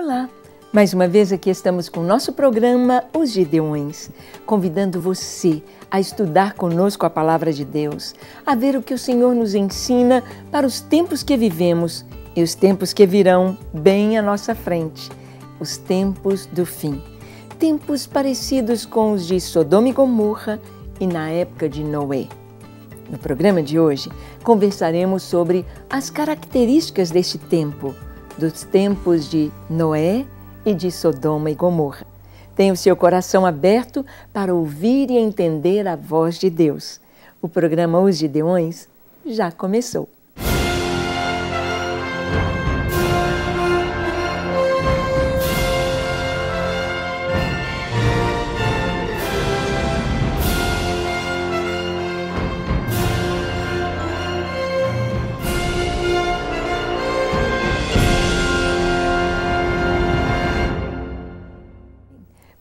Olá! Mais uma vez aqui estamos com o nosso programa Os Gideões, convidando você a estudar conosco a Palavra de Deus, a ver o que o Senhor nos ensina para os tempos que vivemos e os tempos que virão bem à nossa frente, os tempos do fim. Tempos parecidos com os de Sodoma e Gomorra e na época de Noé. No programa de hoje, conversaremos sobre as características deste tempo, dos tempos de Noé e de Sodoma e Gomorra. Tenha o seu coração aberto para ouvir e entender a voz de Deus. O programa Os Gideões já começou.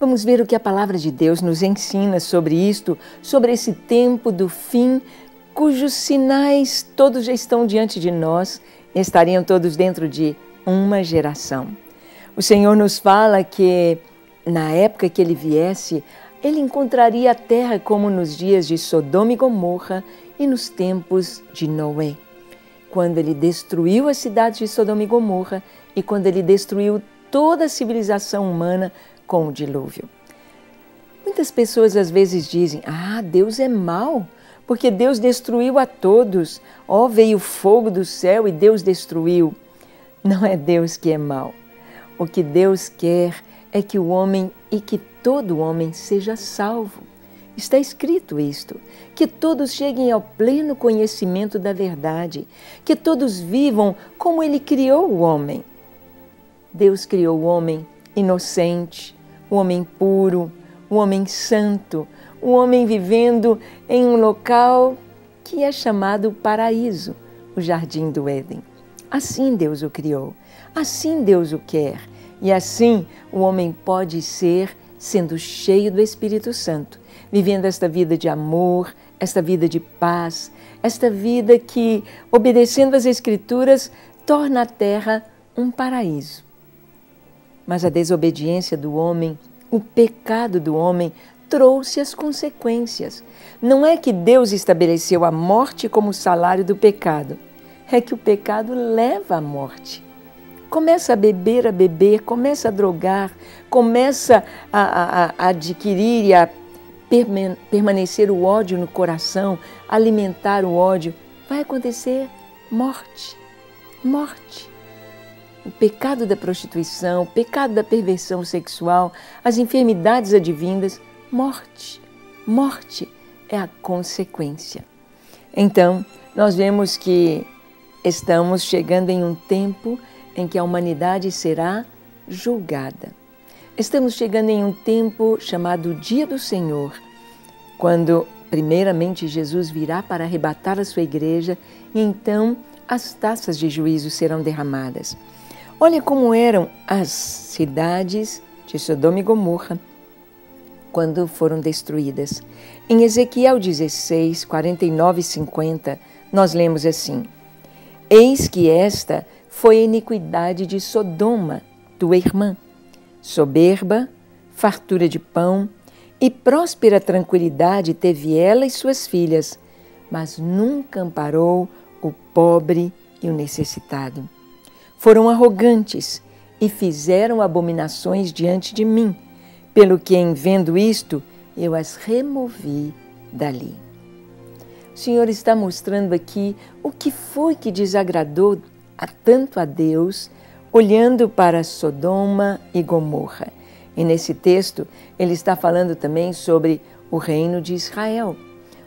Vamos ver o que a Palavra de Deus nos ensina sobre isto, sobre esse tempo do fim, cujos sinais todos já estão diante de nós, estariam todos dentro de uma geração. O Senhor nos fala que, na época que Ele viesse, Ele encontraria a terra como nos dias de Sodoma e Gomorra e nos tempos de Noé, quando Ele destruiu as cidades de Sodoma e Gomorra e quando Ele destruiu toda a civilização humana com o dilúvio. Muitas pessoas às vezes dizem, Deus é mau, porque Deus destruiu a todos. Veio fogo do céu e Deus destruiu. Não é Deus que é mau. O que Deus quer é que o homem e que todo homem seja salvo. Está escrito isto, que todos cheguem ao pleno conhecimento da verdade, que todos vivam como Ele criou o homem. Deus criou o homem inocente, o homem puro, o homem santo, o homem vivendo em um local que é chamado paraíso, o Jardim do Éden. Assim Deus o criou, assim Deus o quer, e assim o homem pode ser sendo cheio do Espírito Santo, vivendo esta vida de amor, esta vida de paz, esta vida que, obedecendo às Escrituras, torna a terra um paraíso. Mas a desobediência do homem, o pecado do homem, trouxe as consequências. Não é que Deus estabeleceu a morte como salário do pecado, é que o pecado leva à morte. Começa a beber, começa a drogar, começa a adquirir e a permanecer o ódio no coração, alimentar o ódio, vai acontecer morte, morte. O pecado da prostituição, o pecado da perversão sexual, as enfermidades advindas, morte. Morte é a consequência. Então, nós vemos que estamos chegando em um tempo em que a humanidade será julgada. Estamos chegando em um tempo chamado Dia do Senhor, quando, primeiramente, Jesus virá para arrebatar a sua igreja e então as taças de juízo serão derramadas. Olha como eram as cidades de Sodoma e Gomorra quando foram destruídas. Em Ezequiel 16, 49 e 50, nós lemos assim: Eis que esta foi a iniquidade de Sodoma, tua irmã, soberba, fartura de pão e próspera tranquilidade teve ela e suas filhas, mas nunca amparou o pobre e o necessitado. Foram arrogantes e fizeram abominações diante de mim, pelo que, em vendo isto, eu as removi dali. O Senhor está mostrando aqui o que foi que desagradou tanto a Deus, olhando para Sodoma e Gomorra. E nesse texto, ele está falando também sobre o reino de Israel.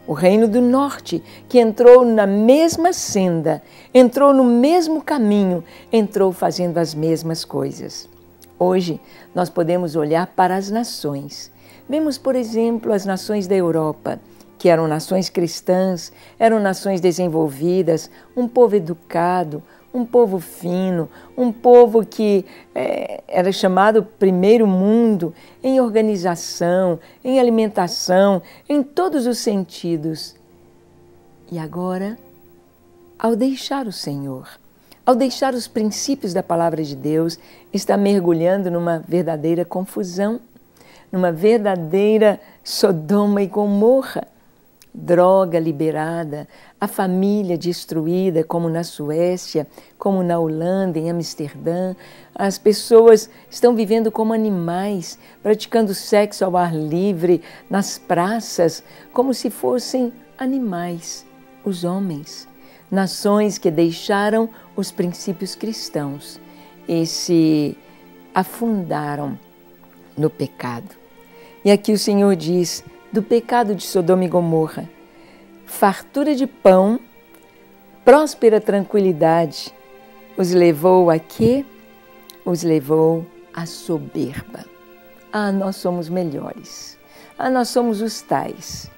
O reino do norte, que entrou na mesma senda, entrou no mesmo caminho, entrou fazendo as mesmas coisas. Hoje, nós podemos olhar para as nações. Vemos, por exemplo, as nações da Europa, que eram nações cristãs, eram nações desenvolvidas, um povo educado, um povo fino, um povo que era chamado primeiro mundo em organização, em alimentação, em todos os sentidos. E agora, ao deixar o Senhor, ao deixar os princípios da palavra de Deus, está mergulhando numa verdadeira confusão, numa verdadeira Sodoma e Gomorra. Droga liberada, a família destruída, como na Suécia, como na Holanda, em Amsterdã. As pessoas estão vivendo como animais, praticando sexo ao ar livre, nas praças, como se fossem animais, os homens. Nações que deixaram os princípios cristãos e se afundaram no pecado. E aqui o Senhor diz, do pecado de Sodoma e Gomorra, fartura de pão, próspera tranquilidade, os levou a quê? Os levou à soberba. Ah, nós somos melhores. Ah, nós somos os tais.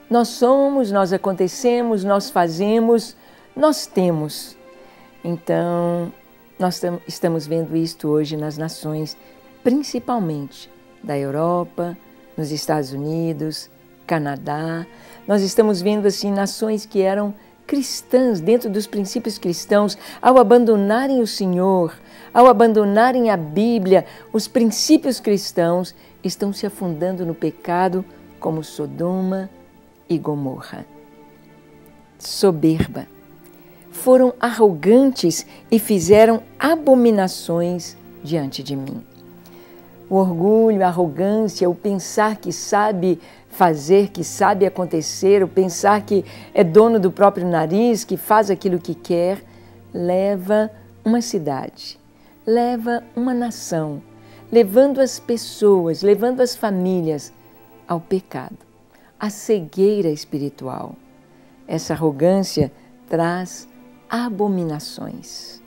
Nós somos, nós acontecemos, nós fazemos, nós temos. Então, nós estamos vendo isto hoje nas nações, principalmente da Europa, nos Estados Unidos, Canadá. Nós estamos vendo assim nações que eram cristãs, dentro dos princípios cristãos, ao abandonarem o Senhor, ao abandonarem a Bíblia, os princípios cristãos estão se afundando no pecado como Sodoma e Gomorra. Soberba. Foram arrogantes e fizeram abominações diante de mim. O orgulho, a arrogância, o pensar que sabe fazer, que sabe acontecer, o pensar que é dono do próprio nariz, que faz aquilo que quer, leva uma cidade, leva uma nação, levando as pessoas, levando as famílias ao pecado, à cegueira espiritual. Essa arrogância traz abominações.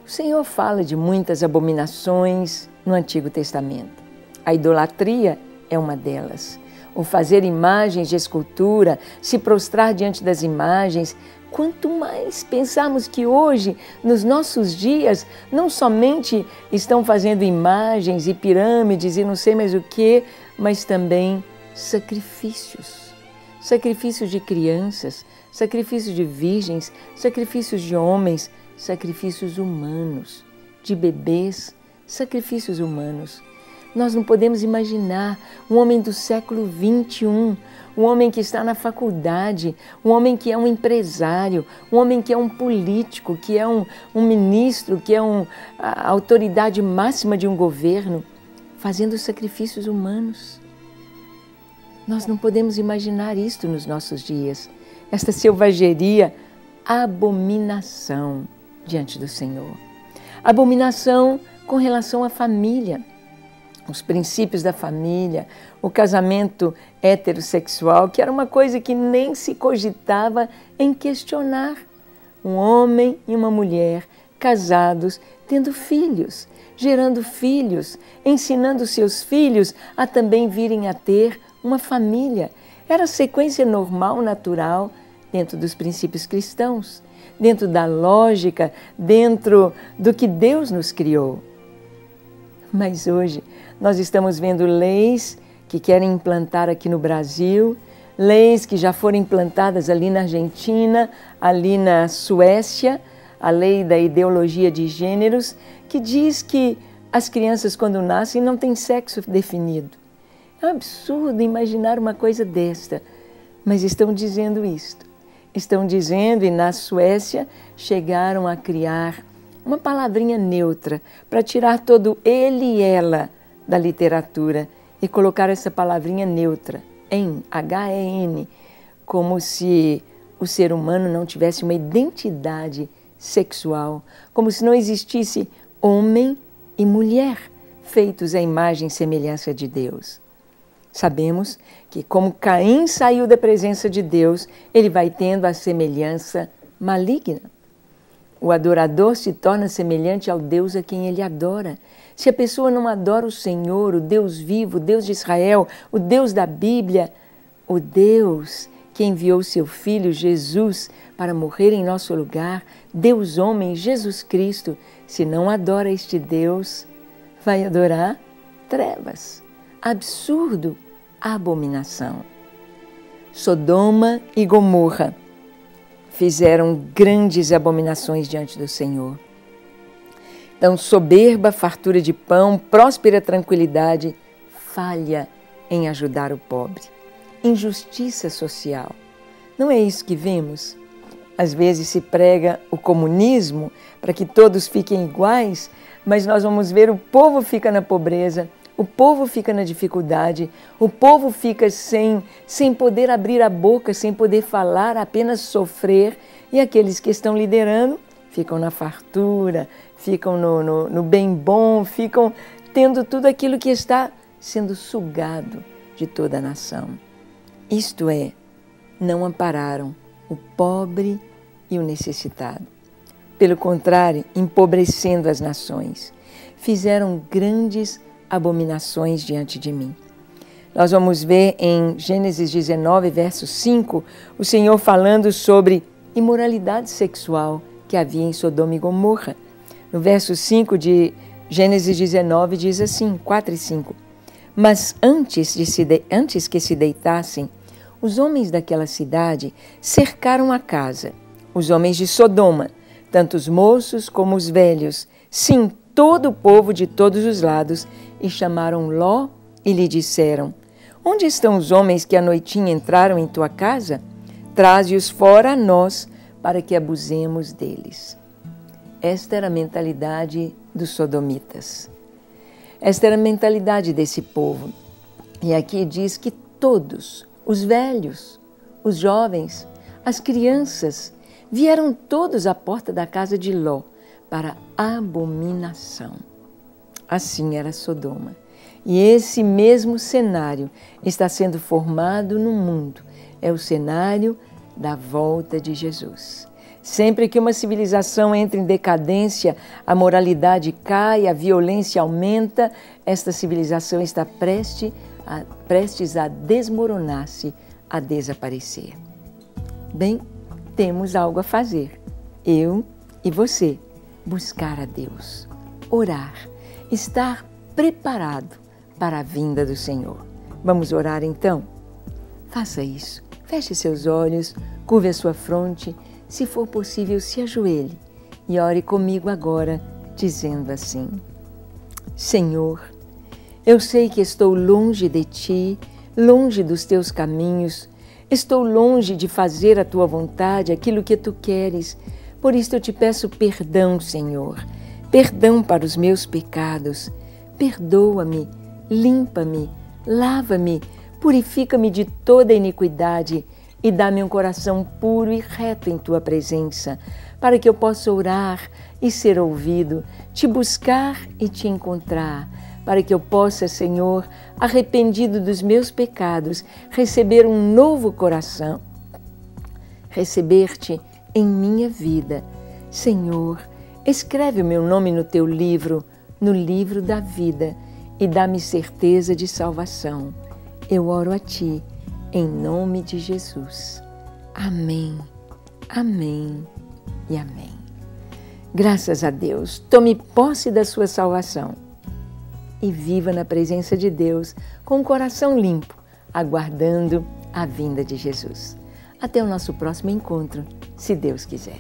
O Senhor fala de muitas abominações no Antigo Testamento. A idolatria é uma delas. O fazer imagens de escultura, se prostrar diante das imagens. Quanto mais pensarmos que hoje, nos nossos dias, não somente estão fazendo imagens e pirâmides e não sei mais o que, mas também sacrifícios. Sacrifícios de crianças, sacrifícios de virgens, sacrifícios de homens, sacrifícios humanos, de bebês, sacrifícios humanos. Nós não podemos imaginar um homem do século XXI, um homem que está na faculdade, um homem que é um empresário, um homem que é um político, que é um ministro, que é a autoridade máxima de um governo, fazendo sacrifícios humanos. Nós não podemos imaginar isto nos nossos dias. Esta selvageria, abominação diante do Senhor. Abominação com relação à família, os princípios da família, o casamento heterossexual, que era uma coisa que nem se cogitava em questionar. Um homem e uma mulher casados, tendo filhos, gerando filhos, ensinando seus filhos a também virem a ter uma família. Era a sequência normal, natural, dentro dos princípios cristãos, dentro da lógica, dentro do que Deus nos criou. Mas hoje nós estamos vendo leis que querem implantar aqui no Brasil, leis que já foram implantadas ali na Argentina, ali na Suécia, a lei da ideologia de gêneros, que diz que as crianças quando nascem não têm sexo definido. É um absurdo imaginar uma coisa desta, mas estão dizendo isto. Estão dizendo, e na Suécia chegaram a criar uma palavrinha neutra para tirar todo ele e ela da literatura e colocar essa palavrinha neutra, em, H-E-N, como se o ser humano não tivesse uma identidade sexual, como se não existisse homem e mulher feitos à imagem e semelhança de Deus. Sabemos que como Caim saiu da presença de Deus, ele vai tendo a semelhança maligna. O adorador se torna semelhante ao Deus a quem ele adora. Se a pessoa não adora o Senhor, o Deus vivo, o Deus de Israel, o Deus da Bíblia, o Deus que enviou seu Filho Jesus para morrer em nosso lugar, Deus homem, Jesus Cristo, se não adora este Deus, vai adorar trevas, absurdo, abominação. Sodoma e Gomorra fizeram grandes abominações diante do Senhor. Então, soberba, fartura de pão, próspera tranquilidade, falha em ajudar o pobre. Injustiça social. Não é isso que vemos? Às vezes se prega o comunismo para que todos fiquem iguais, mas nós vamos ver o povo fica na pobreza, o povo fica na dificuldade, o povo fica sem poder abrir a boca, sem poder falar, apenas sofrer, e aqueles que estão liderando ficam na fartura, ficam no bem bom, ficam tendo tudo aquilo que está sendo sugado de toda a nação. Isto é, não ampararam o pobre e o necessitado. Pelo contrário, empobrecendo as nações, fizeram grandes abominações diante de mim. Nós vamos ver em Gênesis 19, verso 5, o Senhor falando sobre imoralidade sexual que havia em Sodoma e Gomorra. No verso 5 de Gênesis 19 diz assim, 4 e 5, mas antes que se deitassem, os homens daquela cidade cercaram a casa, os homens de Sodoma, tanto os moços como os velhos, sim, todo o povo de todos os lados, e chamaram Ló e lhe disseram, onde estão os homens que à noitinha entraram em tua casa? Traze-os fora a nós, para que abusemos deles. Esta era a mentalidade dos sodomitas. Esta era a mentalidade desse povo. E aqui diz que todos, os velhos, os jovens, as crianças, vieram todos à porta da casa de Ló para abominação. Assim era Sodoma. E esse mesmo cenário está sendo formado no mundo. É o cenário da volta de Jesus. Sempre que uma civilização entra em decadência, a moralidade cai, a violência aumenta, esta civilização está prestes a desmoronar-se, a desaparecer. Bem, temos algo a fazer. Eu e você, buscar a Deus, orar, estar preparado para a vinda do Senhor. Vamos orar então? Faça isso. Feche seus olhos, curve a sua fronte, se for possível, se ajoelhe e ore comigo agora, dizendo assim: Senhor, eu sei que estou longe de Ti, longe dos Teus caminhos, estou longe de fazer a Tua vontade, aquilo que Tu queres. Por isso eu te peço perdão, Senhor, perdão para os meus pecados. Perdoa-me, limpa-me, lava-me, purifica-me de toda iniquidade e dá-me um coração puro e reto em Tua presença, para que eu possa orar e ser ouvido, Te buscar e Te encontrar, para que eu possa, Senhor, arrependido dos meus pecados, receber um novo coração, receber-Te em minha vida. Senhor, escreve o meu nome no Teu livro, no livro da vida, e dá-me certeza de salvação. Eu oro a Ti, em nome de Jesus. Amém, amém e amém. Graças a Deus, tome posse da sua salvação e viva na presença de Deus com o coração limpo, aguardando a vinda de Jesus. Até o nosso próximo encontro, se Deus quiser.